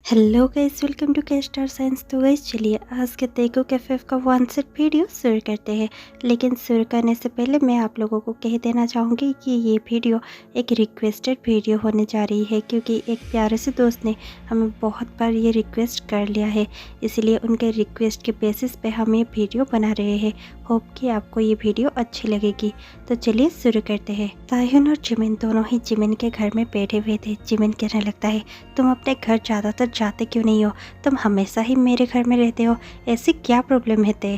Hello guys, welcome to के star signs. तो guys चलिए आज के तेगो कैफे का वन सेट वीडियो शुरू करते हैं। लेकिन शुरू करने से पहले मैं आप लोगों को कह देना चाहूँगी कि ये वीडियो एक रिक्वेस्टेड वीडियो होने जा रही है, क्योंकि एक प्यारे से दोस्त ने हमें बहुत बार ये रिक्वेस्ट कर लिया है। इसलिए उनके रिक्वेस्ट के बेसिस पे हम ये वीडियो बना रहे हैं। होप कि आपको ये वीडियो अच्छी लगेगी। तो चलिए शुरू करते हैं। ताह्युन और जिमिन दोनों ही जिमिन के घर में बैठे हुए थे। जिमिन कहने लगता है, तुम अपने घर ज़्यादातर जाते क्यों नहीं हो? तुम हमेशा ही मेरे घर में रहते हो, ऐसी क्या प्रॉब्लम है ते?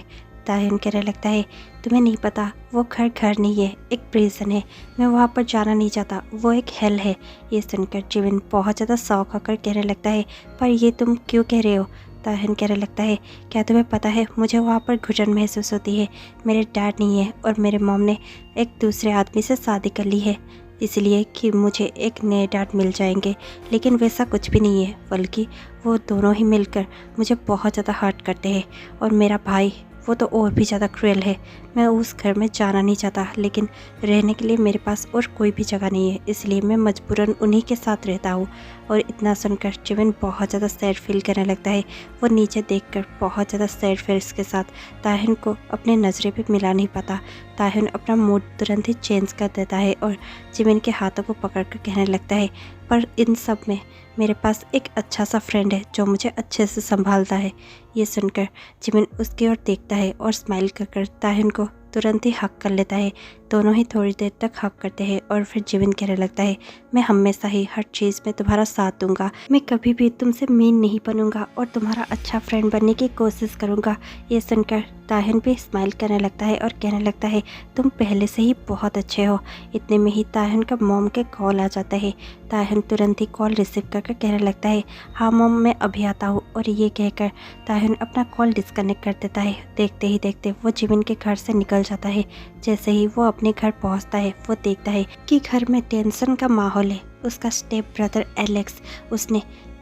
ताह्युन कहने लगता है, तुम्हें नहीं पता, वो घर नहीं है, एक प्रिजन है। मैं वहाँ पर जाना नहीं चाहता, वो एक हेल है। ये सुनकर जिमिन बहुत ज़्यादा शौक होकर कहने लगता है, पर ये तुम क्यों कह रहे हो? ताह्युन कहने लगता है, क्या तुम्हें पता है मुझे वहाँ पर घुटन महसूस होती है। मेरे डैड नहीं है और मेरे मॉम ने एक दूसरे आदमी से शादी कर ली है, इसलिए कि मुझे एक नए डैड मिल जाएंगे। लेकिन वैसा कुछ भी नहीं है, बल्कि वो दोनों ही मिलकर मुझे बहुत ज़्यादा हर्ट करते हैं। और मेरा भाई वो तो और भी ज़्यादा क्रूएल है। मैं उस घर में जाना नहीं चाहता, लेकिन रहने के लिए मेरे पास और कोई भी जगह नहीं है, इसलिए मैं मजबूरन उन्हीं के साथ रहता हूँ। और इतना सुनकर जिमिन बहुत ज़्यादा सैड फील करने लगता है। वो नीचे देखकर बहुत ज़्यादा सैड फेस के साथ ताह्युन को अपने नज़रें भी मिला नहीं पाता। ताह्युन अपना मूड तुरंत ही चेंज कर देता है और जिमिन के हाथों को पकड़कर कहने लगता है, पर इन सब में मेरे पास एक अच्छा सा फ्रेंड है जो मुझे अच्छे से संभालता है। ये सुनकर जिमिन उसकी ओर देखता है और स्माइल कर ताह्युन को तुरंत ही हक कर लेता है। दोनों ही थोड़ी देर तक हक करते हैं और फिर जिमिन कहने लगता है, मैं हमेशा ही हर चीज़ में तुम्हारा साथ दूंगा। मैं कभी भी तुमसे मीन नहीं बनूंगा और तुम्हारा अच्छा फ्रेंड बनने की कोशिश करूंगा। ये सुनकर ताह्युन भी स्माइल करने लगता है और कहने लगता है, तुम पहले से ही बहुत अच्छे हो। इतने में ही ताह्युन का मॉम के कॉल आ जाता है। ताह्युन तुरंत ही कॉल रिसीव करके कहने लगता है, हाँ मॉम, मैं अभी आता हूँ। और ये कहकर ताह्युन अपना कॉल डिस्कनेक्ट कर देता है। देखते ही देखते वो जिमिन के घर से निकल जाता है। जैसे ही वो अपने घर पहुंचता है, वो देखता है कि घर में टेंशन का माहौल है। उसका स्टेप ब्रदर एलेक्स, उसने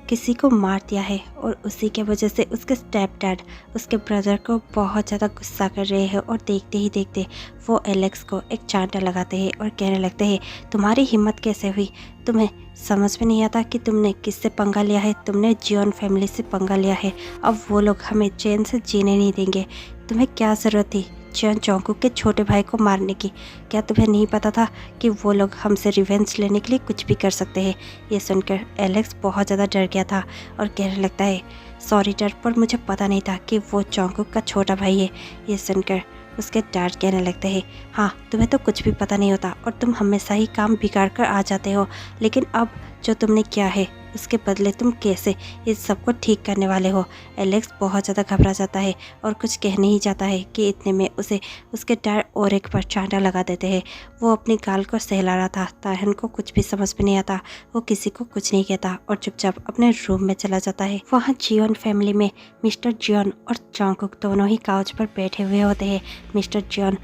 किसी को मार दिया है और उसी के वजह से उसके स्टेप डैड उसके ब्रदर को बहुत ज़्यादा गुस्सा कर रहे हैं। और देखते ही देखते वो एलेक्स को एक चांटा लगाते हैं और कहने लगते हैं, तुम्हारी हिम्मत कैसे हुई? तुम्हें समझ में नहीं आता कि तुमने किससे पंगा लिया है? तुमने जियोन फैमिली से पंगा लिया है। अब वो लोग हमें चैन से जीने नहीं देंगे। तुम्हें क्या ज़रूरत थी जियोन जोंगकुक के छोटे भाई को मारने की? क्या तुम्हें नहीं पता था कि वो लोग हमसे रिवेंज लेने के लिए कुछ भी कर सकते हैं? ये सुनकर एलेक्स बहुत ज़्यादा डर गया था और कहने लगता है, सॉरी डैड, पर मुझे पता नहीं था कि वो जोंगकुक का छोटा भाई है। ये सुनकर उसके डैड कहने लगते हैं, हाँ, तुम्हें तो कुछ भी पता नहीं होता और तुम हमेशा ही काम बिगाड़ कर आ जाते हो। लेकिन अब जो तुमने किया है उसके बदले तुम कैसे इस सब को ठीक करने वाले हो? एलेक्स बहुत ज़्यादा घबरा जाता है और कुछ कहने ही जाता है कि इतने में उसे उसके डैड और एक बार चांटा लगा देते हैं। वो अपनी गाल को सहला रहा था। ताह्युन को कुछ भी समझ में नहीं आता। वो किसी को कुछ नहीं कहता और चुपचाप अपने रूम में चला जाता है। वहाँ जियोन फैमिली में मिस्टर जियोन और जोंगकुक दोनों ही काउच पर बैठे हुए होते हैं। मिस्टर जियोन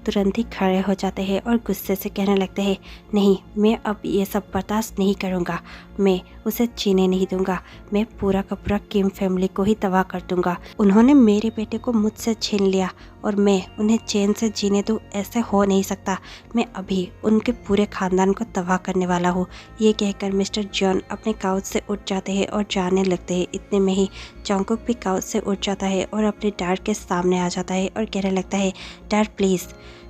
तुरंत ही खड़े हो जाते हैं और गुस्से से कहने लगते हैं, नहीं, मैं अब ये सब बर्दाश्त नहीं करूँगा। मैं उसे जीने नहीं दूंगा। मैं पूरा का पूरा किम फैमिली को ही तबाह कर दूंगा। उन्होंने मेरे बेटे को मुझसे छीन लिया और मैं उन्हें चैन से जीने दूँ, ऐसे हो नहीं सकता। मैं अभी उनके पूरे खानदान को तबाह करने वाला हूँ। ये कहकर मिस्टर जॉन अपने काउच से उठ जाते हैं और जाने लगते हैं। इतने में ही जोंगकुक भी काउच से उठ जाता है और अपने डैड के सामने आ जाता है और कहने लगता है, डैड प्लीज़,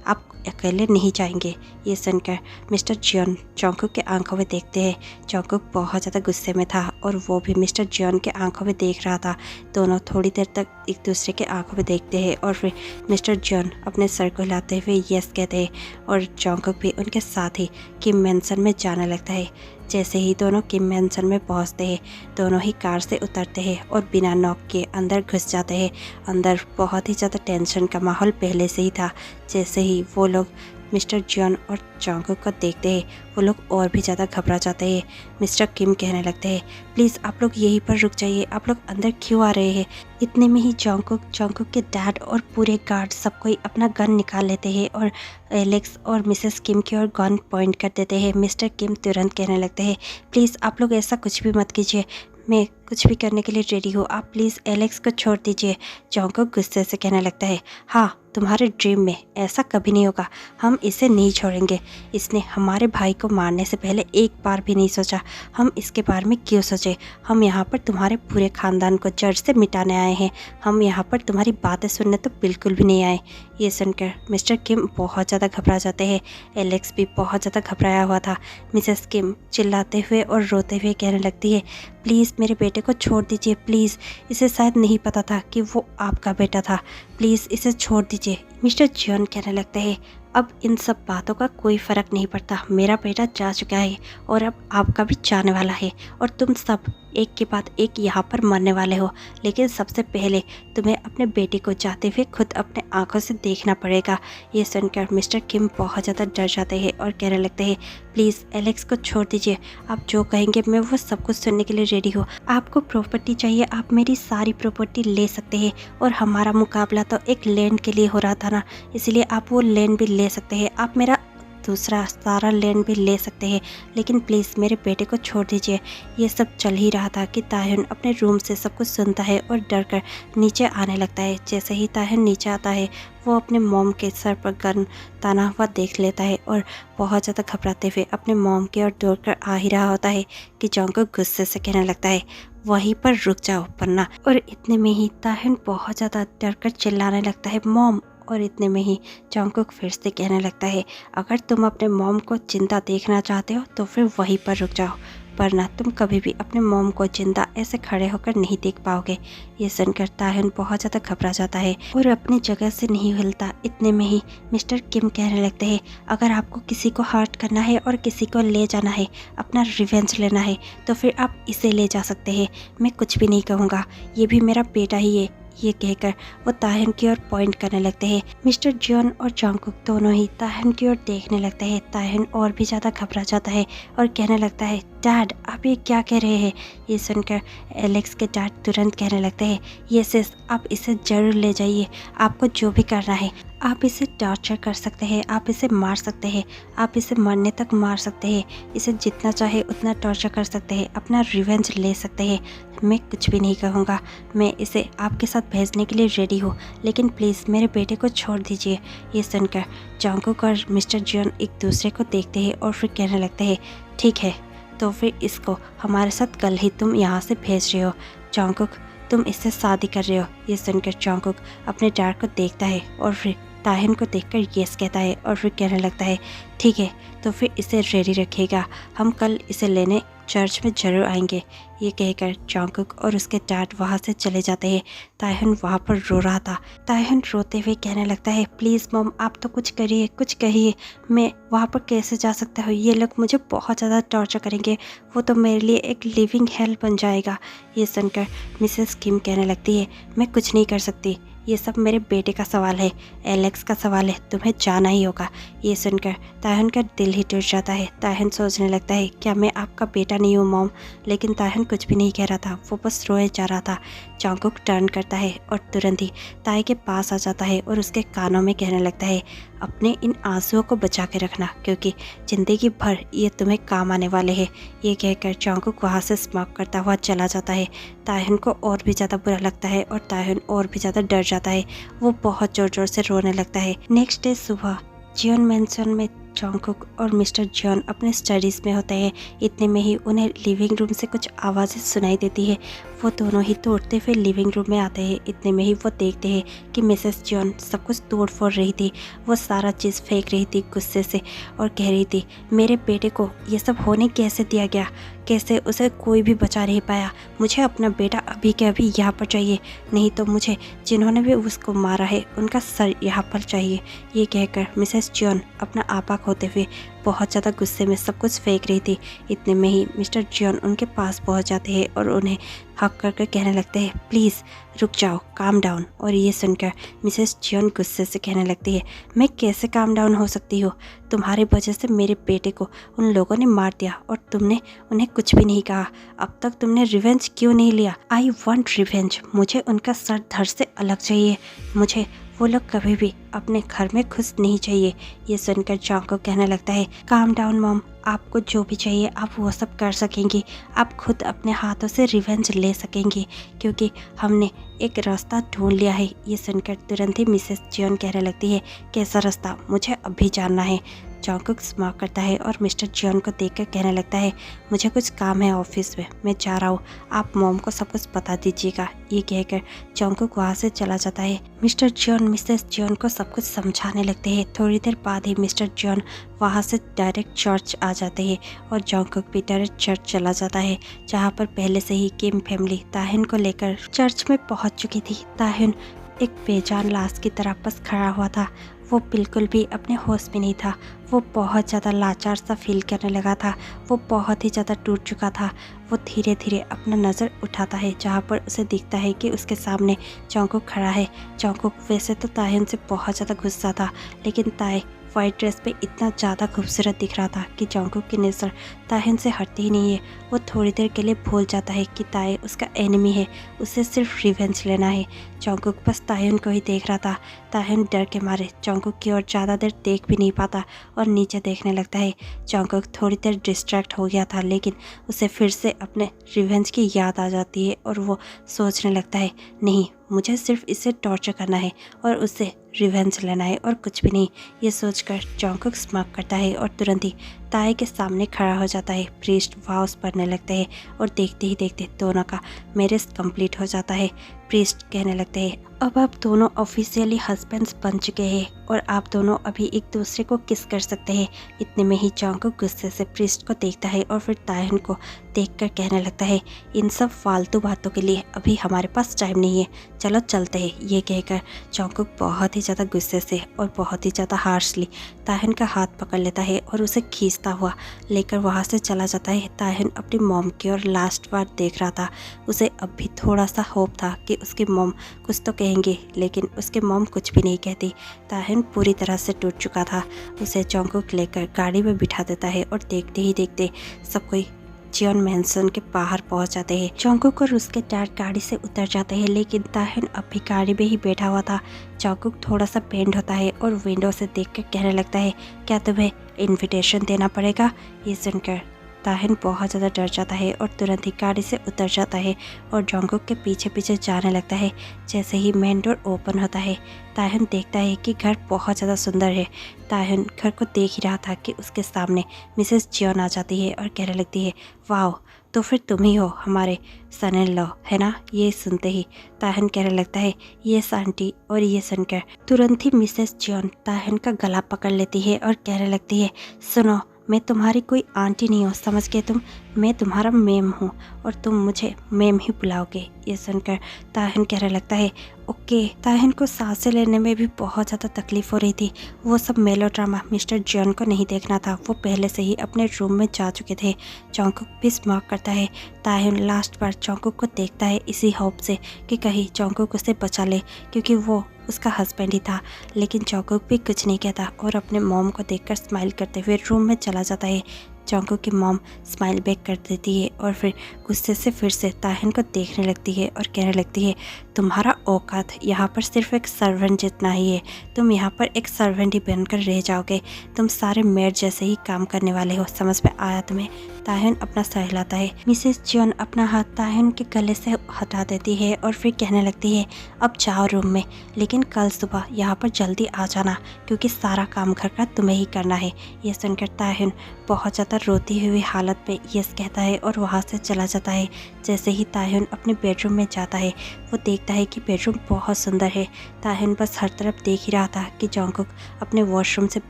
आप अकेले नहीं जाएंगे। ये सुनकर मिस्टर जियोन जोंगकुक के आंखों में देखते हैं। जोंगकुक बहुत ज़्यादा गुस्से में था और वो भी मिस्टर जियोन के आंखों में देख रहा था। दोनों थोड़ी देर तक एक दूसरे के आंखों में देखते हैं और फिर मिस्टर जियोन अपने सर को हिलाते हुए यस कहते हैं और जोंगकुक भी उनके साथ ही किम मैंसन में जाने लगता है। जैसे ही दोनों किम मैंसन में पहुंचते हैं, दोनों ही कार से उतरते हैं और बिना नॉक के अंदर घुस जाते हैं। अंदर बहुत ही ज़्यादा टेंशन का माहौल पहले से ही था। जैसे ही वो लोग मिस्टर जियोन और जोंगकुक को देखते हैं, वो लोग और भी ज़्यादा घबरा जाते हैं। मिस्टर किम कहने लगते हैं, प्लीज़ आप लोग यहीं पर रुक जाइए, आप लोग अंदर क्यों आ रहे हैं? इतने में ही जोंगकुक के डैड और पूरे गार्ड सब कोई अपना गन निकाल लेते हैं और एलेक्स और मिसेस किम की ओर गन पॉइंट कर देते हैं। मिस्टर किम तुरंत कहने लगते हैं, प्लीज़ आप लोग ऐसा कुछ भी मत कीजिए। मैं कुछ भी करने के लिए रेडी हो। आप प्लीज़ एलेक्स को छोड़ दीजिए। जॉन्गकुक गुस्से से कहने लगता है, हाँ तुम्हारे ड्रीम में ऐसा कभी नहीं होगा, हम इसे नहीं छोड़ेंगे। इसने हमारे भाई को मारने से पहले एक बार भी नहीं सोचा, हम इसके बारे में क्यों सोचे। हम यहाँ पर तुम्हारे पूरे ख़ानदान को जड़ से मिटाने आए हैं, हम यहाँ पर तुम्हारी बातें सुनने तो बिल्कुल भी नहीं आए। ये सुनकर मिस्टर किम बहुत ज़्यादा घबरा जाते हैं। एलेक्स भी बहुत ज़्यादा घबराया हुआ था। मिसेस किम चिल्लाते हुए और रोते हुए कहने लगती है, प्लीज़ मेरे बेटे को छोड़ दीजिए, प्लीज़। इसे शायद नहीं पता था कि वो आपका बेटा था, प्लीज़ इसे छोड़ दीजिए। मिस्टर जियोन कहने लगते हैं, अब इन सब बातों का कोई फ़र्क नहीं पड़ता, मेरा बेटा जा चुका है और अब आपका भी जाने वाला है और तुम सब एक के बाद एक यहाँ पर मरने वाले हो। लेकिन सबसे पहले तुम्हें अपने बेटे को जाते हुए खुद अपने आंखों से देखना पड़ेगा। ये सुनकर मिस्टर किम बहुत ज़्यादा डर जाते हैं और कहने लगते हैं, प्लीज़ एलेक्स को छोड़ दीजिए, आप जो कहेंगे मैं वो सब कुछ सुनने के लिए रेडी हूँ। आपको प्रॉपर्टी चाहिए, आप मेरी सारी प्रॉपर्टी ले सकते हैं और हमारा मुकाबला तो एक लैंड के लिए हो रहा था ना, इसलिए आप वो लैंड भी ले सकते हैं, आप मेरा दूसरा सारा लैंड भी ले सकते हैं, लेकिन प्लीज़ मेरे बेटे को छोड़ दीजिए। ये सब चल ही रहा था कि ताहिन अपने रूम से सब कुछ सुनता है और डर कर नीचे आने लगता है। जैसे ही ताहिन नीचे आता है वो अपने मॉम के सर पर गन ताना हुआ देख लेता है और बहुत ज़्यादा घबराते हुए अपने मॉम की ओर दौड़कर आ ही रहा होता है कि जॉन्गकुक गुस्से से कहने लगता है, वहीं पर रुक जाओ वरना। और इतने में ही ताहिन बहुत ज़्यादा डर कर चिल्लाने लगता है, मॉम। और इतने में ही जॉन्गकुक फिर से कहने लगता है, अगर तुम अपने मॉम को जिंदा देखना चाहते हो तो फिर वहीं पर रुक जाओ, वरना तुम कभी भी अपने मॉम को जिंदा ऐसे खड़े होकर नहीं देख पाओगे। ये सुनकर ताहिन बहुत ज़्यादा घबरा जाता है और अपनी जगह से नहीं हिलता। इतने में ही मिस्टर किम कहने लगते हैं, अगर आपको किसी को हर्ट करना है और किसी को ले जाना है, अपना रिवेंज लेना है, तो फिर आप इसे ले जा सकते हैं, मैं कुछ भी नहीं कहूँगा, ये भी मेरा बेटा ही है। ये कहकर वो ताहिन की ओर पॉइंट करने लगते हैं। मिस्टर जियोन और जॉन्गकुक दोनों ही ताहिन की ओर देखने लगते हैं। ताहिन और भी ज़्यादा घबरा जाता है और कहने लगता है, डैड आप ये क्या कह रहे हैं। ये सुनकर एलेक्स के डैड तुरंत कहने लगते हैं, ये सिस आप इसे ज़रूर ले जाइए, आपको जो भी करना है आप इसे टॉर्चर कर सकते हैं, आप इसे मार सकते हैं, आप इसे मरने तक मार सकते हैं, इसे जितना चाहे उतना टॉर्चर कर सकते हैं, अपना रिवेंज ले सकते हैं, मैं कुछ भी नहीं कहूँगा, मैं इसे आपके साथ भेजने के लिए रेडी हूँ, लेकिन प्लीज़ मेरे बेटे को छोड़ दीजिए। ये सुनकर जॉन्गकुक और मिस्टर जियोन एक दूसरे को देखते हैं और फिर कहने लगते हैं, ठीक है तो फिर इसको हमारे साथ कल ही तुम यहाँ से भेज रहे हो। जॉन्गकुक तुम इससे शादी कर रहे हो। ये सुनकर जॉन्गकुक अपने डैड को देखता है और फिर ताहिन को देखकर यस कहता है और फिर कहने लगता है, ठीक है तो फिर इसे रेडी रखिएगा, हम कल इसे लेने चर्च में ज़रूर आएंगे। ये कहकर जॉन्गकुक और उसके डैड वहाँ से चले जाते हैं। ताहिन वहाँ पर रो रहा था। ताहिन रोते हुए कहने लगता है, प्लीज़ मॉम आप तो कुछ करिए, कुछ कहिए, मैं वहाँ पर कैसे जा सकता हूँ, ये लोग मुझे बहुत ज़्यादा टॉर्चर करेंगे, वो तो मेरे लिए एक लिविंग हेल बन जाएगा। ये सुनकर मिसेस किम कहने लगती है, मैं कुछ नहीं कर सकती, ये सब मेरे बेटे का सवाल है, एलेक्स का सवाल है, तुम्हें जाना ही होगा। ये सुनकर ताहिन का दिल ही टूट जाता है। ताहिन सोचने लगता है, क्या मैं आपका बेटा नहीं हूँ मॉम। लेकिन ताहिन कुछ भी नहीं कह रहा था, वो बस रोए जा रहा था। जॉन्गकुक टर्न करता है और तुरंत ही ताई के पास आ जाता है और उसके कानों में कहने लगता है, अपने इन आंसुओं को बचा के रखना, क्योंकि ज़िंदगी भर ये तुम्हें काम आने वाले हैं। ये कहकर जॉन्गकुक वहाँ से स्मॉक करता हुआ चला जाता है। ताहिन को और भी ज़्यादा बुरा लगता है और ताहिन और भी ज़्यादा डर जाता है। वो बहुत ज़ोर ज़ोर से रोने लगता है। नेक्स्ट डे सुबह जियोन मैंसन में जॉन्गकुक और मिस्टर जियोन अपने स्टडीज़ में होते हैं। इतने में ही उन्हें लिविंग रूम से कुछ आवाज़ें सुनाई देती है। वो दोनों ही दौड़ते हुए लिविंग रूम में आते हैं। इतने में ही वो देखते हैं कि मिसेस जियोन सब कुछ तोड़ फोड़ रही थी। वो सारा चीज़ फेंक रही थी गुस्से से और कह रही थी, मेरे बेटे को ये सब होने कैसे दिया गया, कैसे उसे कोई भी बचा नहीं पाया। मुझे अपना बेटा अभी के अभी यहाँ पर चाहिए, नहीं तो मुझे जिन्होंने भी उसको मारा है उनका सर यहाँ पर चाहिए। ये कहकर मिसेस जियोन अपना आपा खोते हुए बहुत ज़्यादा गुस्से में सब कुछ फेंक रही थी। इतने में ही मिस्टर जियोन उनके पास पहुंच जाते हैं और उन्हें हक कर कहने लगते हैं, प्लीज़ रुक जाओ, काम डाउन। और ये सुनकर मिसेस जियोन गुस्से से कहने लगती है, मैं कैसे काम डाउन हो सकती हूँ, तुम्हारी वजह से मेरे बेटे को उन लोगों ने मार दिया और तुमने उन्हें कुछ भी नहीं कहा। अब तक तुमने रिवेंज क्यों नहीं लिया। आई वॉन्ट रिवेंज, मुझे उनका सर धड़ से अलग चाहिए, मुझे वो लोग कभी भी अपने घर में खुश नहीं चाहिए। ये सुनकर जॉन्गकुक कहने लगता है, काम डाउन मॉम, आपको जो भी चाहिए आप वो सब कर सकेंगी, आप खुद अपने हाथों से रिवेंज ले सकेंगी क्योंकि हमने एक रास्ता ढूंढ लिया है। ये सुनकर तुरंत ही मिसेस जियोन कहने लगती है, कैसा रास्ता, मुझे अभी जानना है। जॉन्गकुक स्मार्ट करता है और मिस्टर जियोन को देखकर कहने लगता है, मुझे कुछ काम है ऑफिस में, मैं जा रहा हूँ, आप मॉम को सब कुछ बता दीजिएगा। ये कहकर जॉन्गकुक वहाँ से चला जाता है। मिस्टर जियोन मिसेस जियोन को सब कुछ समझाने लगते हैं। थोड़ी देर बाद ही मिस्टर जियोन वहाँ से डायरेक्ट चर्च आ जाते हैं और जॉन्गकुक भी डायरेक्ट चर्च चला जाता है, जहाँ पर पहले से ही किम फैमिली ताहिन को लेकर चर्च में पहुँच चुकी थी। ताहिन एक बेजान लाश की तरह बस खड़ा हुआ था। वो बिल्कुल भी अपने होश में नहीं था। वो बहुत ज़्यादा लाचार सा फील करने लगा था। वो बहुत ही ज़्यादा टूट चुका था। वो धीरे धीरे अपना नज़र उठाता है, जहाँ पर उसे दिखता है कि उसके सामने जॉन्गकुक खड़ा है। जॉन्गकुक वैसे तो ताहिन से बहुत ज़्यादा गुस्सा था, लेकिन ताई वाइट ड्रेस पे इतना ज़्यादा खूबसूरत दिख रहा था कि जॉन्गकुक की नज़र ताहिन से हटती ही नहीं है। वो थोड़ी देर के लिए भूल जाता है कि ताई उसका एनिमी है, उसे सिर्फ रिवेंज लेना है। जॉन्गकुक बस ताहिन को ही देख रहा था। ताहिन डर के मारे जॉन्गकुक की ओर ज़्यादा देर देख भी नहीं पाता और नीचे देखने लगता है। जॉन्गकुक थोड़ी देर डिस्ट्रैक्ट हो गया था, लेकिन उसे फिर से अपने रिवेंज की याद आ जाती है और वो सोचने लगता है, नहीं, मुझे सिर्फ इसे टॉर्चर करना है और उससे रिवेंज लेना है और कुछ भी नहीं। ये सोचकर जॉन्गकुक स्मार्ट करता है और तुरंत ही ताई के सामने खड़ा हो जाता है। प्रीस्ट वाउस पढ़ने लगते हैं और देखते ही देखते दोनों का मैरिज कंप्लीट हो जाता है। प्रीस्ट कहने लगते हैं, अब आप दोनों ऑफिशियली हस्बैंड्स बन चुके हैं और आप दोनों अभी एक दूसरे को किस कर सकते हैं। इतने में ही जॉन्गकुक गुस्से से प्रीस्ट को देखता है और फिर ताहिन को देखकर कहने लगता है, इन सब फालतू बातों के लिए अभी हमारे पास टाइम नहीं है, चलो चलते हैं। ये कहकर जॉन्गकुक बहुत ही ज़्यादा गुस्से से और बहुत ही ज़्यादा हार्शली ताहिन का हाथ पकड़ लेता है और उसे खींचता हुआ लेकर वहाँ से चला जाता है। ताहिन अपनी मॉम की ओर लास्ट बार देख रहा था। उसे अब भी थोड़ा सा होप था कि उसकी मॉम कुछ तो कहेंगे, लेकिन उसके मॉम कुछ भी नहीं कहती। ताहिन पूरी तरह से टूट चुका था। उसे जॉन्गकुक लेकर गाड़ी में बिठा देता है और देखते ही देखते सब कोई जियोन मैंसन के बाहर पहुंच जाते हैं। जॉन्गकुक और उसके डैड गाड़ी से उतर जाते हैं, लेकिन ताहिन अब भी गाड़ी में ही बैठा हुआ था। जॉन्गकुक थोड़ा सा पेंड होता है और विंडो से देखकर कहने लगता है, क्या तुम्हें इनविटेशन देना पड़ेगा। ये सुनकर ताहिन बहुत ज़्यादा डर जाता है और तुरंत ही गाड़ी से उतर जाता है और जॉन्गकुक के पीछे पीछे जाने लगता है। जैसे ही मेन डोर ओपन होता है, ताहिन देखता है कि घर बहुत ज़्यादा सुंदर है। ताहिन घर को देख ही रहा था कि उसके सामने मिसेस जियोन आ जाती है और कहने लगती है, वाह, तो फिर तुम ही हो हमारे सन इन लॉ, है ना। ये सुनते ही ताहिन कहने लगता है, यस आंटी। और ये सुनकर तुरंत ही मिसेस जियोन ताहिन का गला पकड़ लेती है और कहने लगती है, सुनो, मैं तुम्हारी कोई आंटी नहीं हूँ, समझ गए तुम, मैं तुम्हारा मेम हूँ और तुम मुझे मेम ही बुलाओगे। ये सुनकर ताहिन कहने लगता है, ओके। ताहिन को सांसें लेने में भी बहुत ज़्यादा तकलीफ हो रही थी। वो सब मेलोड्रामा मिस्टर जियोन को नहीं देखना था। वो पहले से ही अपने रूम में जा चुके थे। जॉन्गकुक भी स्मार्ट करता है। ताहिन लास्ट बार जॉन्गकुक को देखता है इसी होप से कि कहीं जॉन्गकुक उसे बचा ले, क्योंकि वो उसका हस्बैंड ही था। लेकिन जॉन्गकुक भी कुछ नहीं कहता और अपने मॉम को देखकर स्माइल करते हुए रूम में चला जाता है। जॉन्गकुक की मॉम स्माइल बैक कर देती है और फिर गुस्से से फिर से ताहिन को देखने लगती है और कहने लगती है, तुम्हारा औकात यहाँ पर सिर्फ एक सर्वेंट जितना ही है। तुम यहाँ पर एक सर्वेंट ही बनकर रह जाओगे। तुम सारे मेड जैसे ही काम करने वाले हो, समझ में आया तुम्हें। ताहिन अपना सर हिलाता है। मिसेस जियोन अपना हाथ ताहिन के गले से हटा देती है और फिर कहने लगती है, अब जाओ रूम में, लेकिन कल सुबह यहाँ पर जल्दी आ जाना, क्योंकि सारा काम घर का तुम्हें ही करना है। ये सुनकर ताहिन बहुत ज़्यादा रोती हुई हालत में यस कहता है और वहाँ से चला जाता है। जैसे ही ताहिन अपने बेडरूम में जाता है, वो देखता है कि बेडरूम बहुत सुंदर है। ताहिन बस हर तरफ देख ही रहा था कि जॉन्गकुक अपने वॉशरूम से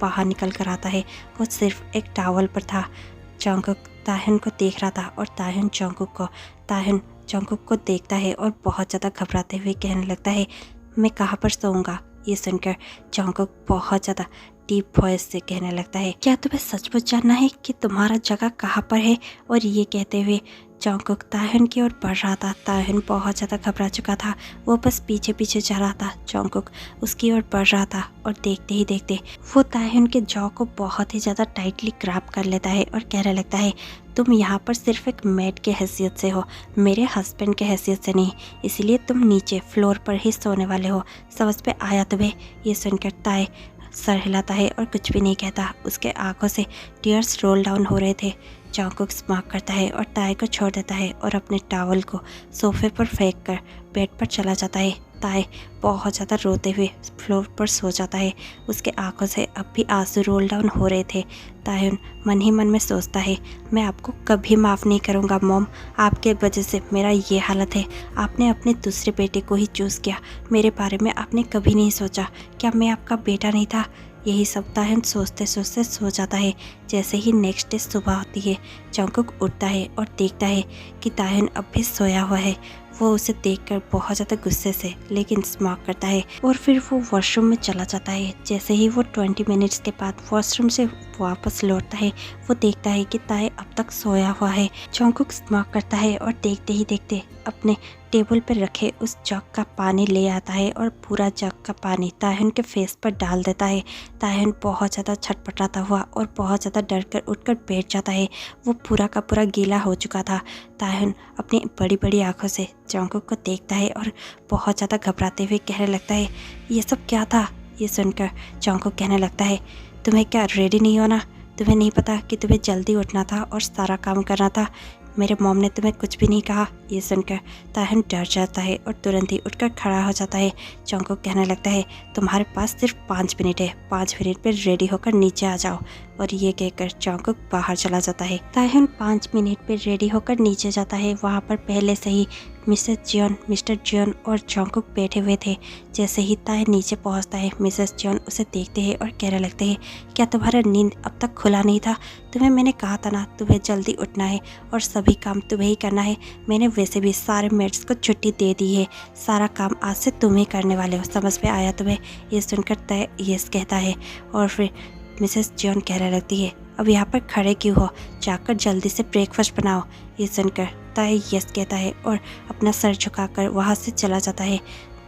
बाहर निकल कर आता है। वो सिर्फ एक टॉवल पर था। जॉन्गकुक ताहिन को देख रहा था और ताहिन जॉन्गकुक को देखता है और बहुत ज़्यादा घबराते हुए कहने लगता है, मैं कहाँ पर सोऊंगा। ये सुनकर जॉन्गकुक बहुत ज़्यादा डीप वॉइस से कहने लगता है, क्या तुम्हें सचमुच जानना है कि तुम्हारा जगह कहाँ पर है। और ये कहते हुए जॉन्गकुक तायहुन की ओर बढ़ रहा था। तायहुन बहुत ज़्यादा घबरा चुका था। वो बस पीछे पीछे जा रहा था। जॉन्गकुक उसकी ओर बढ़ रहा था और देखते ही देखते वो तायहुन के जॉ को बहुत ही ज़्यादा टाइटली ग्रैब कर लेता है और कहने लगता है, तुम यहाँ पर सिर्फ एक मेड के हैसियत से हो, मेरे हस्बैंड के हैसियत से नहीं, इसलिए तुम नीचे फ्लोर पर ही सोने वाले हो। समझ पे आया तुम्हें? ये सुनकर ताय सर हिलाता है और कुछ भी नहीं कहता। उसके आंखों से टीयर्स रोल डाउन हो रहे थे। जॉन्गकुक स्मार्क करता है और ताय को छोड़ देता है और अपने टॉवल को सोफे पर फेंक कर बेड पर चला जाता है। ताय बहुत ज़्यादा रोते हुए फ्लोर पर सो जाता है। उसके आंखों से अब भी आंसू रोल डाउन हो रहे थे। तायहुन मन ही मन में सोचता है, मैं आपको कभी माफ़ नहीं करूँगा मॉम, आपके वजह से मेरा ये हालत है। आपने अपने दूसरे बेटे को ही चूज़ किया, मेरे बारे में आपने कभी नहीं सोचा। क्या मैं आपका बेटा नहीं था? यही सब तायहुन सोचते सोचते सो जाता है। जैसे ही नेक्स्ट डे सुबह होती है, जॉन्गकुक उठता है और देखता है कि तायहुन अब भी सोया हुआ है। वो उसे देखकर बहुत ज़्यादा गुस्से से लेकिन स्मार्ट करता है और फिर वो वॉशरूम में चला जाता है। जैसे ही वो 20 मिनट्स के बाद वॉशरूम से वापस लौटता है, वो देखता है कि ताय अब तक सोया हुआ है। जॉन्गकुक स्मार्ट करता है और देखते ही देखते अपने टेबल पर रखे उस जग का पानी ले आता है और पूरा जग का पानी तायहुन के फेस पर डाल देता है। तायहुन बहुत ज़्यादा छटपटाता हुआ और बहुत ज़्यादा डर कर उठकर बैठ जाता है। वो पूरा का पूरा गीला हो चुका था। तायहुन अपनी बड़ी बड़ी आंखों से जॉन्गकुक को देखता है और बहुत ज़्यादा घबराते हुए कहने लगता है, ये सब क्या था? ये सुनकर जॉन्गकुक कहने लगता है, तुम्हें क्या रेडी नहीं होना? तुम्हें नहीं पता कि तुम्हें जल्दी उठना था और सारा काम करना था? मेरे मॉम ने तुम्हें कुछ भी नहीं कहा? ये सुनकर तायहुन डर जाता है और तुरंत ही उठकर खड़ा हो जाता है। जॉन्गकुक कहने लगता है, तुम्हारे पास सिर्फ 5 मिनट है, 5 मिनट में रेडी होकर नीचे आ जाओ। और ये कहकर जॉन्गकुक बाहर चला जाता है। तायहुन 5 मिनट में रेडी होकर नीचे जाता है। वहाँ पर पहले से ही मिसेस जियोन, मिस्टर जियोन और जॉन्गकुक बैठे हुए थे। जैसे ही ताय नीचे पहुँचता है, मिसेस जियोन उसे देखते हैं और कहने लगते हैं, क्या तुम्हारा नींद अब तक खुला नहीं था? तुम्हें मैंने कहा था ना, तुम्हें जल्दी उठना है और सभी काम तुम्हें ही करना है। मैंने वैसे भी सारे मेड्स को छुट्टी दे दी है, सारा काम आज से तुम ही करने वाले हो। समझ में आया तुम्हें? ये सुनकर ताय यस कहता है और फिर मिसेस जियोन कहने लगती है, अब यहाँ पर खड़े क्यों हो? जाकर जल्दी से ब्रेकफास्ट बनाओ। ये सुनकर ताय यस कहता है और अपना सर झुकाकर वहाँ से चला जाता है।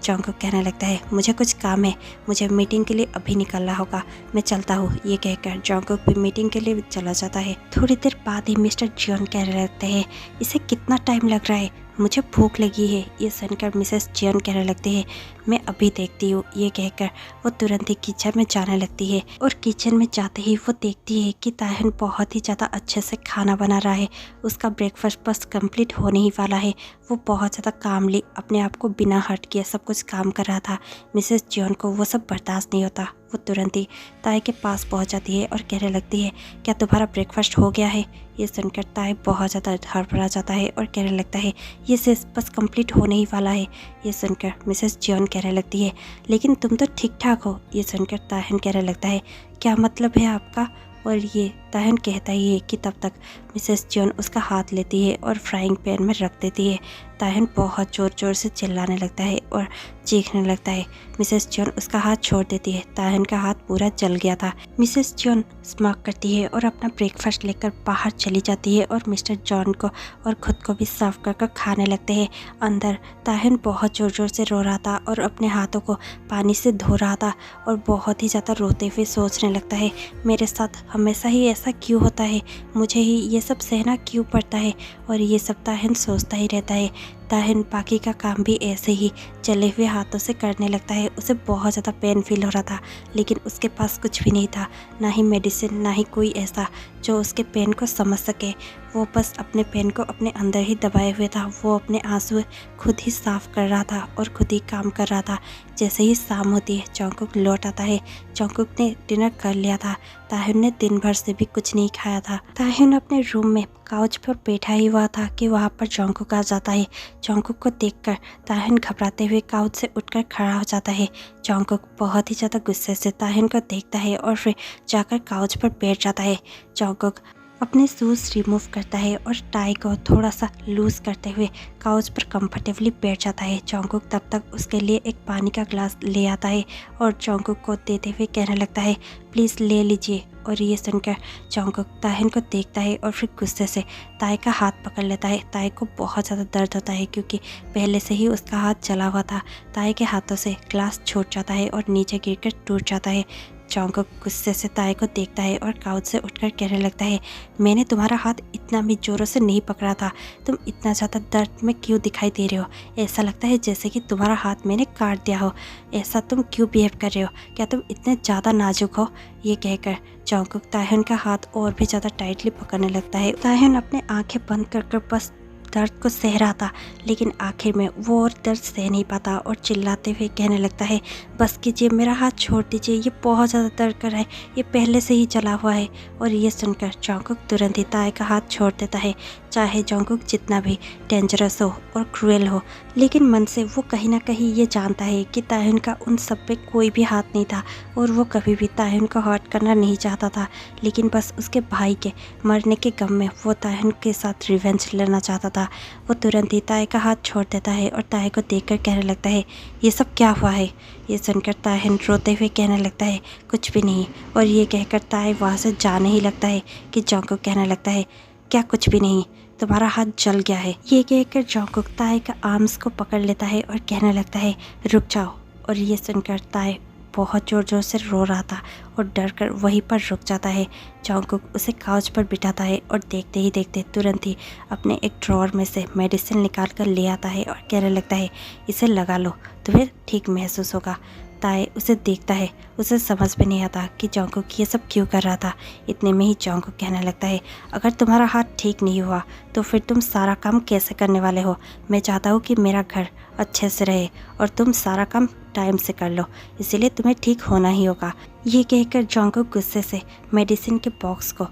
जॉन्गकुक कहने लगता है, मुझे कुछ काम है, मुझे मीटिंग के लिए अभी निकलना होगा, मैं चलता हूँ। ये कहकर जॉन्गकुक भी मीटिंग के लिए चला जाता है। थोड़ी देर बाद ही मिस्टर जियोन कहने लगते हैं, इसे कितना टाइम लग रहा है, मुझे भूख लगी है। ये सुनकर मिसेस जियोन कहने लगती है, मैं अभी देखती हूँ। ये कहकर वो तुरंत ही किचन में जाने लगती है और किचन में जाते ही वो देखती है कि तायहुन बहुत ही ज़्यादा अच्छे से खाना बना रहा है। उसका ब्रेकफास्ट बस कंप्लीट होने ही वाला है। वो बहुत ज़्यादा कामली अपने आप को बिना हट किए सब कुछ काम कर रहा था। मिसेस जियोन को वो सब बर्दाश्त नहीं होता। वो तुरंत ही ताय के पास पहुंच जाती है और कहने लगती है, क्या तुम्हारा ब्रेकफास्ट हो गया है? ये सुनकर ताय बहुत ज़्यादा हड़बड़ा जाता है और कहने लगता है, ये सिर्फ बस कंप्लीट होने ही वाला है। ये सुनकर मिसेस जियोन कहने लगती है, लेकिन तुम तो ठीक ठाक हो। ये सुनकर तायहुन कहने लगता है, क्या मतलब है आपका? और ये तायहुन कहता ही है कि तब तक मिसेस जियोन उसका हाथ लेती है और फ्राइंग पैन में रख देती है। तायहुन बहुत ज़ोर ज़ोर से चिल्लाने लगता है और चीखने लगता है। मिसेस जियोन उसका हाथ छोड़ देती है। तायहुन का हाथ पूरा जल गया था। मिसेस जियोन स्मार्क करती है और अपना ब्रेकफास्ट लेकर बाहर चली जाती है और मिस्टर जॉन को और खुद को भी सर्व कर खाने लगते हैं। अंदर तायहुन बहुत ज़ोर ज़ोर से रो रहा था और अपने हाथों को पानी से धो रहा था और बहुत ही ज़्यादा रोते हुए सोचने लगता है, मेरे साथ हमेशा ही ऐसा क्यों होता है, मुझे ही ये सब सहना क्यों पड़ता है। और ये सब तायहुन सोचता ही रहता है। तायहुन बाकी का काम भी ऐसे ही जले हुए हाथों से करने लगता है। उसे बहुत ज़्यादा पेन फील हो रहा था, लेकिन उसके पास कुछ भी नहीं था, ना ही मेडिसिन, ना ही कोई ऐसा जो उसके पेन को समझ सके। वो बस अपने पेन को अपने अंदर ही दबाए हुए था। वो अपने आंसू खुद ही साफ़ कर रहा था और खुद ही काम कर रहा था। जैसे ही शाम होती है, जॉन्गकुक लौट आता है। जॉन्गकुक ने डिनर कर लिया था। तायहुन ने दिन भर से भी कुछ नहीं खाया था। तायहुन अपने रूम में काउच पर बैठा ही हुआ था कि वहाँ पर जॉन्गकुक आ जाता है। जॉन्गकुक को देखकर तायहुन घबराते हुए काउच से उठकर खड़ा हो जाता है। जॉन्गकुक बहुत ही ज़्यादा गुस्से से तायहुन को देखता है और फिर जाकर काउच पर बैठ जाता है। जॉन्गकुक अपने शूज़ रिमूव करता है और टाई को थोड़ा सा लूज़ करते हुए काउच पर कंफर्टेबली बैठ जाता है। जॉन्गकुक तब तक उसके लिए एक पानी का ग्लास ले आता है और जॉन्गकुक को देते हुए कहने लगता है, प्लीज़ ले लीजिए। और ये सुनकर जॉन्गकुक ताहिन को देखता है और फिर गुस्से से ताई का हाथ पकड़ लेता है। ताई को बहुत ज़्यादा दर्द होता है क्योंकि पहले से ही उसका हाथ जला हुआ था। ताई के हाथों से ग्लास छूट जाता है और नीचे गिरकर टूट जाता है। जॉन्गकुक गुस्से से ताई को देखता है और काउच से उठकर कहने लगता है, मैंने तुम्हारा हाथ इतना भी ज़ोरों से नहीं पकड़ा था। तुम इतना ज़्यादा दर्द में क्यों दिखाई दे रहे हो? ऐसा लगता है जैसे कि तुम्हारा हाथ मैंने काट दिया हो। ऐसा तुम क्यों बिहेव कर रहे हो? क्या तुम इतने ज़्यादा नाजुक हो? ये कहकर जॉन्गकुक ताहिन का हाथ और भी ज़्यादा टाइटली पकड़ने लगता है। ताहिन अपने आंखें बंद कर बस दर्द को सह रहा था, लेकिन आखिर में वो और दर्द सह नहीं पाता और चिल्लाते हुए कहने लगता है, बस कीजिए, मेरा हाथ छोड़ दीजिए, ये बहुत ज़्यादा दर्द कर रहा है, ये पहले से ही जला हुआ है। और ये सुनकर जॉन्गकुक तुरंत ही ताई का हाथ छोड़ देता है। चाहे जॉन्गकुक जितना भी डेंजरस हो और क्रूएल हो, लेकिन मन से वो कहीं ना कहीं ये जानता है कि ताहिन का उन सब पे कोई भी हाथ नहीं था और वो कभी भी ताहिन को हर्ट करना नहीं चाहता था, लेकिन बस उसके भाई के मरने के गम में वो ताहिन के साथ रिवेंज लेना चाहता था। वो तुरंत ही ताई का हाथ छोड़ देता है और ताई को देखकर कहने लगता है, ये सब क्या हुआ है? ये सुनकर ताहिन रोते हुए कहने लगता है, कुछ भी नहीं। और ये कहकर ताई वहाँ से जाने ही लगता है कि जॉन्गकुक कहने लगता है, क्या कुछ भी नहीं, तुम्हारा हाथ जल गया है। ये कहकर जॉन्गकुक ताई का आर्म्स को पकड़ लेता है और कहने लगता है, रुक जाओ। और ये सुनकर ताई बहुत ज़ोर ज़ोर से रो रहा था और डर कर वहीं पर रुक जाता है। जॉन्गकुक उसे काउच पर बिठाता है और देखते ही देखते तुरंत ही अपने एक ड्रॉअर में से मेडिसिन निकाल कर ले आता है और कहने लगता है, इसे लगा लो, तुम्हें ठीक महसूस होगा। ताई उसे देखता है, उसे समझ में नहीं आता कि जॉन्गकुक ये सब क्यों कर रहा था। इतने में ही जॉन्गकुक कहने लगता है, अगर तुम्हारा हाथ ठीक नहीं हुआ तो फिर तुम सारा काम कैसे करने वाले हो? मैं चाहता हूँ कि मेरा घर अच्छे से रहे और तुम सारा काम टाइम से कर लो, इसीलिए तुम्हें ठीक होना ही होगा। ये कहकर जॉन्गकुक गुस्से से मेडिसिन के बॉक्स को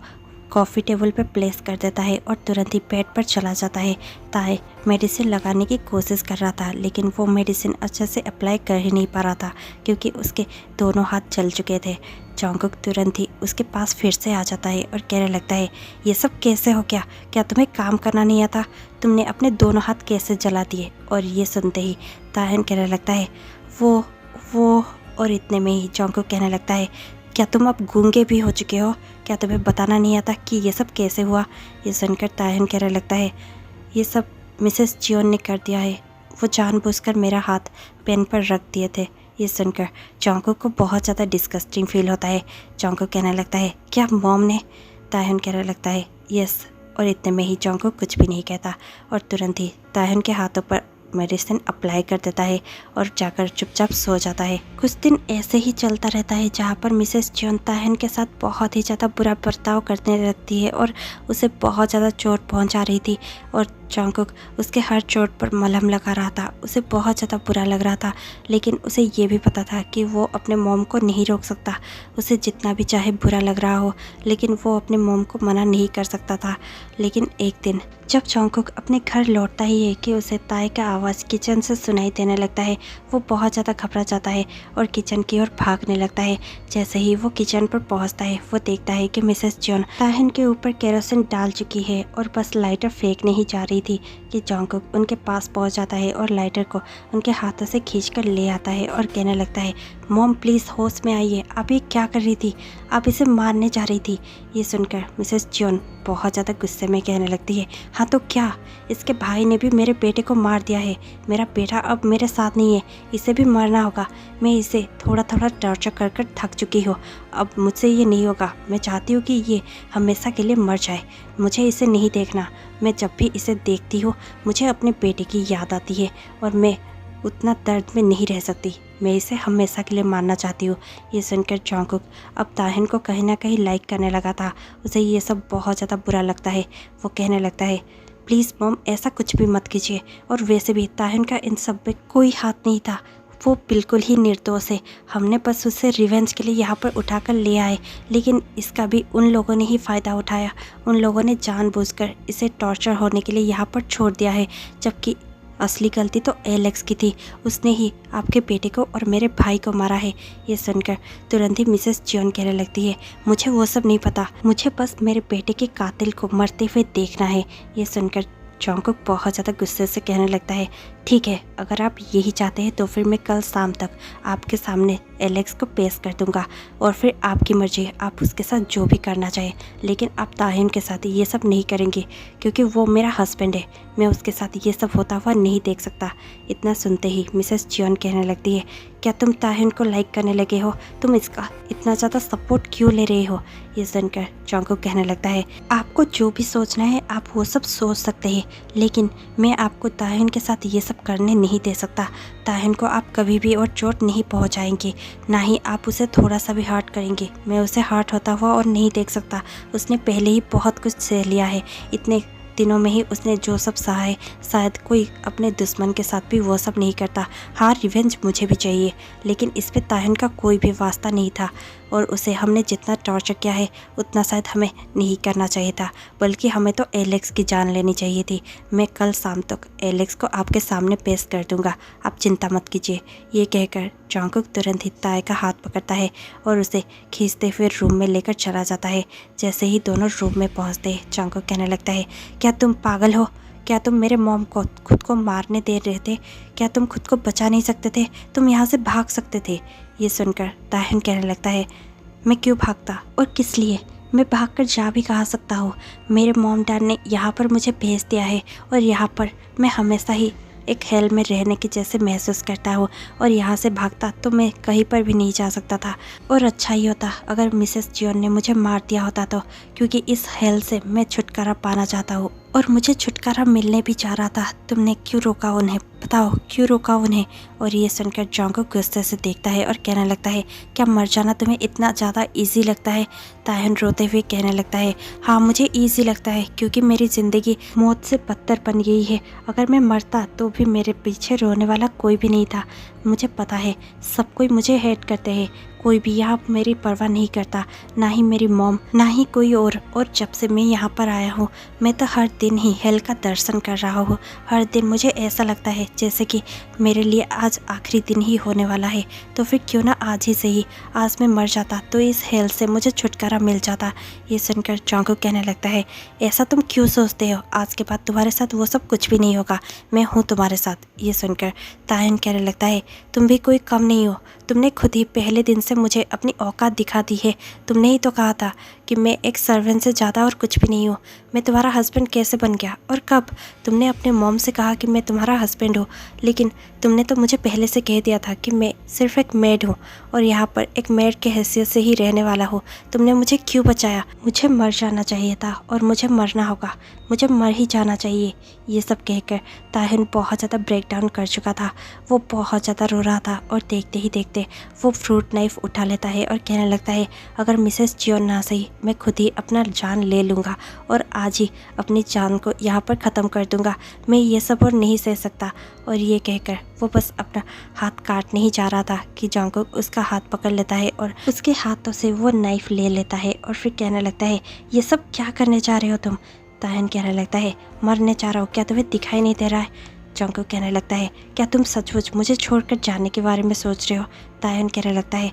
कॉफ़ी टेबल पर प्लेस कर देता है और तुरंत ही बेड पर चला जाता है। ताई मेडिसिन लगाने की कोशिश कर रहा था, लेकिन वो मेडिसिन अच्छे से अप्लाई कर ही नहीं पा रहा था क्योंकि उसके दोनों हाथ जल चुके थे। जॉन्गकुक तुरंत ही उसके पास फिर से आ जाता है और कहने लगता है, ये सब कैसे हो गया? क्या तुम्हें काम करना नहीं आता? तुमने अपने दोनों हाथ कैसे जला दिए? और ये सुनते ही ताहिन कहने लगता है, वो और इतने में ही जॉन्गकुक कहने लगता है, क्या तुम अब गूंगे भी हो चुके हो? क्या तुम्हें बताना नहीं आता कि ये सब कैसे हुआ? ये सुनकर ताहिन कहने लगता है, ये सब मिसेस जियोन ने कर दिया है, वो जानबूझकर मेरा हाथ पेन पर रख दिए थे। ये सुनकर जॉन्गकुक को बहुत ज़्यादा डिस्गस्टिंग फील होता है। जॉन्गकुक कहने लगता है, क्या मॉम ने? ताहिन कहने लगता है, यस। और इतने में ही जॉन्गकुक कुछ भी नहीं कहता और तुरंत ही ताहिन के हाथों पर मेडिसिन अप्लाई कर देता है और जाकर चुपचाप सो जाता है। कुछ दिन ऐसे ही चलता रहता है जहाँ पर मिसेस जियोन ताहिन के साथ बहुत ही ज़्यादा बुरा बर्ताव करने लगती है और उसे बहुत ज़्यादा चोट पहुँचा रही थी और जॉन्गकुक उसके हर चोट पर मलहम लगा रहा था। उसे बहुत ज़्यादा बुरा लग रहा था, लेकिन उसे ये भी पता था कि वो अपने मॉम को नहीं रोक सकता। उसे जितना भी चाहे बुरा लग रहा हो, लेकिन वो अपने मॉम को मना नहीं कर सकता था। लेकिन एक दिन जब जॉन्गकुक अपने घर लौटता ही है कि उसे ताई का आवाज़ किचन से सुनाई देने लगता है। वो बहुत ज़्यादा घबरा जाता है और किचन की ओर भागने लगता है। जैसे ही वो किचन पर पहुंचता है, वो देखता है कि मिसेस जियोन ताहिन के ऊपर केरोसिन डाल चुकी है और बस लाइटर फेंकने ही जा रही थी कि जॉन्गकुक उनके पास पहुंच जाता है और लाइटर को उनके हाथों से खींचकर ले आता है और कहने लगता है, मॉम प्लीज़ होश में आइए, आप ये क्या कर रही थी? आप इसे मारने जा रही थी। ये सुनकर मिसेस जियोन बहुत ज़्यादा गुस्से में कहने लगती है, हाँ तो क्या, इसके भाई ने भी मेरे बेटे को मार दिया है। मेरा बेटा अब मेरे साथ नहीं है, इसे भी मरना होगा। मैं इसे थोड़ा थोड़ा टॉर्चर कर कर थक चुकी हूँ, अब मुझसे ये नहीं होगा। मैं चाहती हूँ कि ये हमेशा के लिए मर जाए। मुझे इसे नहीं देखना। मैं जब भी इसे देखती हूँ मुझे अपने बेटे की याद आती है और मैं उतना दर्द में नहीं रह सकती। मैं इसे हमेशा के लिए मारना चाहती हूँ। ये सुनकर जॉन्गकुक अब ताहिन को कहीं ना कहीं लाइक करने लगा था। उसे ये सब बहुत ज़्यादा बुरा लगता है। वो कहने लगता है, प्लीज़ मॉम ऐसा कुछ भी मत कीजिए। और वैसे भी ताहिन का इन सब में कोई हाथ नहीं था, वो बिल्कुल ही निर्दोष है। हमने बस उसे रिवेंज के लिए यहाँ पर उठाकर ले आए, लेकिन इसका भी उन लोगों ने ही फ़ायदा उठाया। उन लोगों ने जानबूझकर इसे टॉर्चर होने के लिए यहाँ पर छोड़ दिया है, जबकि असली गलती तो एलेक्स की थी, उसने ही आपके बेटे को और मेरे भाई को मारा है। ये सुनकर तुरंत ही मिसेस जियोन कहने लगती है, मुझे वो सब नहीं पता, मुझे बस मेरे बेटे के कातिल को मरते हुए देखना है। ये सुनकर जॉन्गकुक बहुत ज़्यादा गुस्से से कहने लगता है, ठीक है, अगर आप यही चाहते हैं तो फिर मैं कल शाम तक आपके सामने एलेक्स को पेश कर दूंगा और फिर आपकी मर्जी, आप उसके साथ जो भी करना चाहें, लेकिन आप ताहिन के साथ ये सब नहीं करेंगे क्योंकि वो मेरा हस्बैंड है, मैं उसके साथ ये सब होता हुआ नहीं देख सकता। इतना सुनते ही मिसेस जियोन कहने लगती है, क्या तुम ताहिन को लाइक करने लगे हो? तुम इसका इतना ज़्यादा सपोर्ट क्यों ले रहे हो? ये सुनकर जॉन्गकुक कहने लगता है, आपको जो भी सोचना है आप वो सब सोच सकते हैं, लेकिन मैं आपको ताहिन के साथ ये सब करने नहीं दे सकता। ताहिन को आप कभी भी और चोट नहीं पहुंचाएंगे, ना ही आप उसे थोड़ा सा भी हर्ट करेंगे। मैं उसे हर्ट होता हुआ और नहीं देख सकता। उसने पहले ही बहुत कुछ सह लिया है, इतने दिनों में ही उसने जो सब सहा है, शायद कोई अपने दुश्मन के साथ भी वो सब नहीं करता। हाँ, रिवेंज मुझे भी चाहिए, लेकिन इस पे ताहिन का कोई भी वास्ता नहीं था और उसे हमने जितना टॉर्चर किया है उतना शायद हमें नहीं करना चाहिए था, बल्कि हमें तो एलेक्स की जान लेनी चाहिए थी। मैं कल शाम तक एलेक्स को आपके सामने पेश कर दूंगा, आप चिंता मत कीजिए। ये कहकर जॉन्गकुक तुरंत ही ताए का हाथ पकड़ता है और उसे खींचते हुए रूम में लेकर चला जाता है। जैसे ही दोनों रूम में पहुंचते हैं, जॉन्गकुक कहने लगता है, क्या तुम पागल हो? क्या तुम मेरे मॉम को खुद को मारने दे रहे थे? क्या तुम खुद को बचा नहीं सकते थे? तुम यहाँ से भाग सकते थे। ये सुनकर ताहिन कहने लगता है, मैं क्यों भागता और किस लिए? मैं भागकर जा भी कहाँ सकता हूँ? मेरे मॉम डैड ने यहाँ पर मुझे भेज दिया है और यहाँ पर मैं हमेशा ही एक हेल में रहने की जैसे महसूस करता हूँ और यहाँ से भागता तो मैं कहीं पर भी नहीं जा सकता था। और अच्छा ही होता अगर मिसेस जियोन ने मुझे मार दिया होता तो, क्योंकि इस हेल से मैं छुटकारा पाना चाहता हूँ और मुझे छुटकारा मिलने भी चाह रहा था। तुमने क्यों रोका उन्हें? बताओ, क्यों रोका उन्हें? और ये सुनकर जॉन्गकुक गुस्से से देखता है और कहने लगता है, क्या मर जाना तुम्हें इतना ज़्यादा इजी लगता है? ताहिन रोते हुए कहने लगता है, हाँ मुझे इजी लगता है, क्योंकि मेरी ज़िंदगी मौत से बदतर बन गई है। अगर मैं मरता तो भी मेरे पीछे रोने वाला कोई भी नहीं था। मुझे पता है सब कोई मुझे हेट करते हैं, कोई भी यहाँ मेरी परवाह नहीं करता, ना ही मेरी मॉम, ना ही कोई और जब से मैं यहाँ पर आया हूँ मैं तो हर दिन ही हेल का दर्शन कर रहा हूँ। हर दिन मुझे ऐसा लगता है जैसे कि मेरे लिए आज आखिरी दिन ही होने वाला है। तो फिर क्यों ना आज ही से ही, आज मैं मर जाता तो इस हेल से मुझे छुटकारा मिल जाता। ये सुनकर जॉन्गकुक कहने लगता है, ऐसा तुम क्यों सोचते हो? आज के बाद तुम्हारे साथ वो सब कुछ भी नहीं होगा, मैं हूँ तुम्हारे साथ। ये सुनकर ताहिन कहने लगता है, तुम भी कोई कम नहीं हो। तुमने खुद ही पहले दिन से मुझे अपनी औकात दिखा दी है। तुमने ही तो कहा था कि मैं एक सर्वेंट से ज़्यादा और कुछ भी नहीं हूँ। मैं तुम्हारा हस्बैंड कैसे बन गया और कब? तुमने अपने मॉम से कहा कि मैं तुम्हारा हस्बैंड हूँ, लेकिन तुमने तो मुझे पहले से कह दिया था कि मैं सिर्फ एक मेड हूँ और यहाँ पर एक मेड के हैसियत से ही रहने वाला हूँ। तुमने मुझे क्यों बचाया? मुझे मर जाना चाहिए था और मुझे मरना होगा, मुझे मर ही जाना चाहिए। ये सब कहकर ताहिन बहुत ज़्यादा ब्रेकडाउन कर चुका था। वो बहुत ज़्यादा रो रहा था और देखते ही देखते वो फ्रूट नाइफ उठा लेता है और कहने लगता है, अगर मिसेस जियोन ना सही, मैं खुद ही अपना जान ले लूँगा और आज ही अपनी जान को यहाँ पर ख़त्म कर दूँगा। मैं ये सब और नहीं सह सकता। और ये कहकर वो बस अपना हाथ काटने ही जा रहा था कि जॉन्गकुक उसका हाथ पकड़ लेता है और उसके हाथों से वो नाइफ ले लेता है और फिर कहने लगता है, ये सब क्या करने जा रहे हो तुम? ताहिन कहने लगता है, मरने जा रहा हूँ, क्या तुम्हें दिखाई नहीं दे रहा है? जॉन्गकुक कहने लगता है, क्या तुम सचमुच मुझे छोड़कर जाने के बारे में सोच रहे हो? ताहिन कहने लगता है,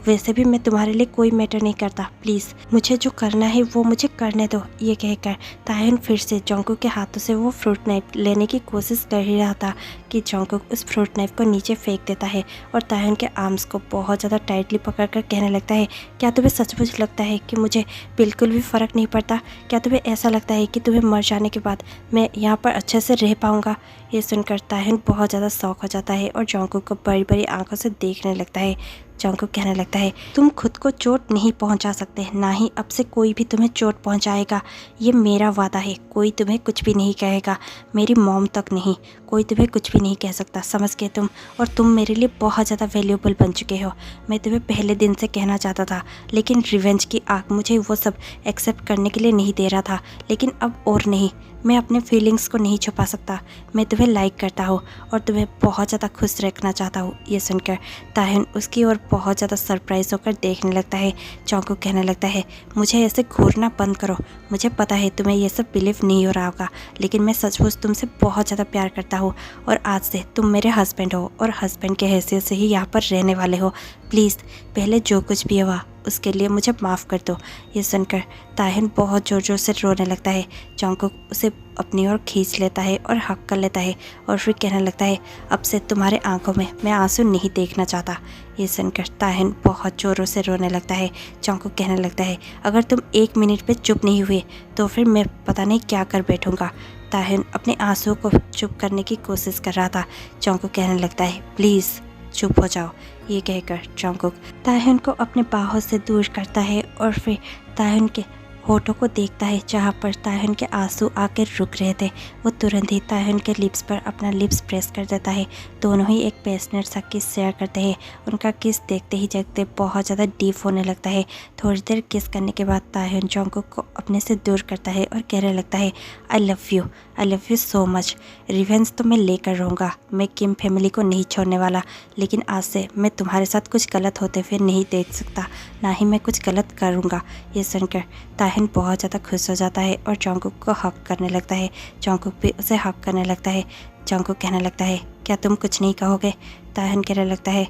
वैसे भी मैं तुम्हारे लिए कोई मैटर नहीं करता, प्लीज़ मुझे जो करना है वो मुझे करने दो। ये कहकर ताहिन फिर से जॉन्गकुक के हाथों से वो फ्रूट नाइफ लेने की कोशिश कर ही रहा था कि जॉन्गकुक उस फ्रूट नाइफ को नीचे फेंक देता है और ताहिन के आर्म्स को बहुत ज़्यादा टाइटली पकड़कर कहने लगता है, क्या तुम्हें सचमुच लगता है कि मुझे बिल्कुल भी फ़र्क नहीं पड़ता? क्या तुम्हें ऐसा लगता है कि तुम्हें मर जाने के बाद मैं यहाँ पर अच्छे से रह पाऊँगा? ये सुनकर ताहिन बहुत ज़्यादा शॉक हो जाता है और जॉन्गकुक को बड़ी बड़ी आंखों से देखने लगता है। जॉन्गकुक कहने लगता है, तुम खुद को चोट नहीं पहुंचा सकते, ना ही अब से कोई भी तुम्हें चोट पहुंचाएगा। ये मेरा वादा है, कोई तुम्हें कुछ भी नहीं कहेगा, मेरी मॉम तक नहीं, कोई तुम्हें कुछ भी नहीं कह सकता, समझ गए तुम? और तुम मेरे लिए बहुत ज़्यादा वैल्यूएबल बन चुके हो। मैं तुम्हें पहले दिन से कहना चाहता था, लेकिन रिवेंज की आग मुझे वो सब एक्सेप्ट करने के लिए नहीं दे रहा था, लेकिन अब और नहीं, मैं अपने फीलिंग्स को नहीं छुपा सकता। मैं तुम्हें लाइक करता हूँ और तुम्हें बहुत ज़्यादा खुश रखना चाहता हूँ। ये सुनकर ताहिन उसकी ओर बहुत ज़्यादा सरप्राइज होकर देखने लगता है। जॉन्गकुक कहने लगता है, मुझे ऐसे घूरना बंद करो। मुझे पता है तुम्हें ये सब बिलीव नहीं हो रहा होगा, लेकिन मैं सचमुच तुमसे बहुत ज़्यादा प्यार करता हूँ और आज से तुम मेरे हस्बैंड हो और हस्बैंड के हैसियत से ही यहाँ पर रहने वाले हो। प्लीज़ पहले जो कुछ भी हुआ उसके लिए मुझे माफ़ कर दो। ये सुनकर ताहिन बहुत ज़ोर ज़ोर से रोने लगता है। जॉन्गकुक उसे अपनी ओर खींच लेता है और हक कर लेता है और फिर कहने लगता है, अब से तुम्हारे आंखों में मैं आंसू नहीं देखना चाहता। ये सुनकर ताहिन बहुत ज़ोरों से रोने लगता है। जॉन्गकुक कहने लगता है, अगर तुम 1 मिनट पे चुप नहीं हुए तो फिर मैं पता नहीं क्या कर बैठूँगा। ताहिन अपने आंसुओं को चुप करने की कोशिश कर रहा था। जॉन्गकुक कहने लगता है, प्लीज़ चुप हो जाओ। ये कहकर जॉन्गकुक ताहिन को अपने बाहों से दूर करता है और फिर ताहिन के होठों को देखता है जहाँ पर ताहिन के आंसू आकर रुक रहे थे। वो तुरंत ही ताहिन के लिप्स पर अपना लिप्स प्रेस कर देता है। दोनों ही एक पैशनेट सा किस शेयर करते हैं। उनका किस देखते ही देखते बहुत ज़्यादा डीप होने लगता है। थोड़ी देर किस करने के बाद ताहिन जॉन्गकुक को अपने से दूर करता है और कहने लगता है, I love you so much. Revenge तो मैं लेकर रहूँगा। मैं किम फैमिली को नहीं छोड़ने वाला, लेकिन आज से मैं तुम्हारे साथ कुछ गलत होते हुए नहीं देख सकता, ना ही मैं कुछ गलत करूँगा। ये सुनकर ताहिन बहुत ज़्यादा खुश हो जाता है और जॉन्गकुक को हक करने लगता है। जॉन्गकुक भी उसे हक करने लगता है। जॉन्गकुक कहने लगता है, क्या तुम कुछ नहीं कहोगे? ताहिन कहने लगता है,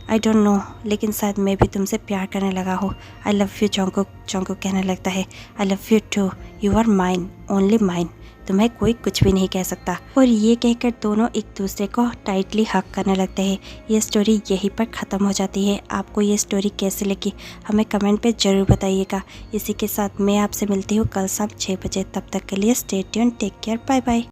आई डोंट नो, लेकिन शायद मैं भी तुमसे प्यार करने लगा हूँ। आई लव यू जॉन्गकुक। जॉन्गकुक कहने लगता है, I love you too. You are mine, only mine. तुम्हें कोई कुछ भी नहीं कह सकता। और ये कहकर दोनों एक दूसरे को टाइटली हक करने लगते हैं। ये स्टोरी यहीं पर ख़त्म हो जाती है। आपको ये स्टोरी कैसी लगी हमें कमेंट पे ज़रूर बताइएगा। इसी के साथ मैं आपसे मिलती हूँ कल शाम 6 बजे। तब तक के लिए stay tuned, take care, bye bye.